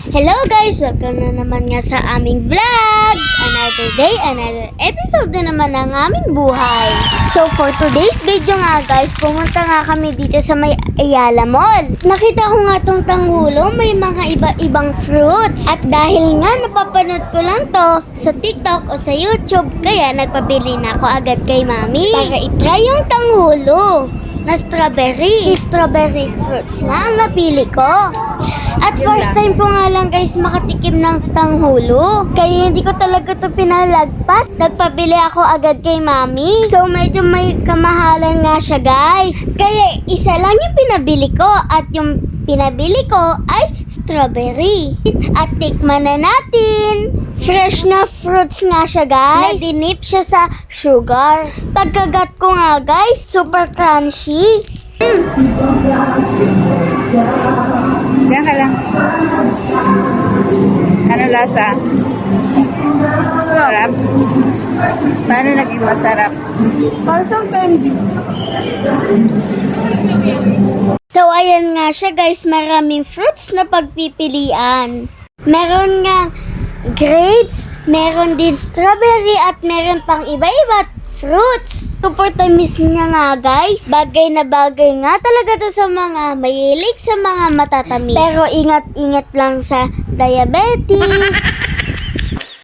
Hello guys! Welcome na naman nga sa aming vlog! Another day, another episode na naman ng aming buhay. So for today's video nga guys, pumunta nga kami dito sa may Ayala Mall. Nakita ko nga tong tanghulo, may mga iba-ibang fruits. At dahil nga napapanood ko lang to sa TikTok o sa YouTube, kaya nagpabili na ako agad kay mami para itry yung tanghulo na strawberry. Strawberry fruits na ang napili ko. At first time po nga lang guys makatikim ng tanghulo. Kaya hindi ko talaga to pinalagpas. Nagpabili ako agad kay mami. So medyo may kamahalan nga siya guys. Kaya isa lang yung pinabili ko. At yung pinabili ko ay strawberry. At tikman na natin. Fresh na fruits nga siya guys. Nadinip siya sa sugar. Pagkagat ko nga guys, super crunchy. Diyan ka lang. Ano lasa? Sarap? Paano naging masarap? Parang candy. So ayan nga siya guys, maraming fruits na pagpipilian. Meron nga grapes, meron din strawberry at meron pang iba-iba fruits. Super tamis niya nga guys. Bagay na bagay nga talaga to sa mga mahilig sa mga matatamis. Pero ingat-ingat lang sa diabetes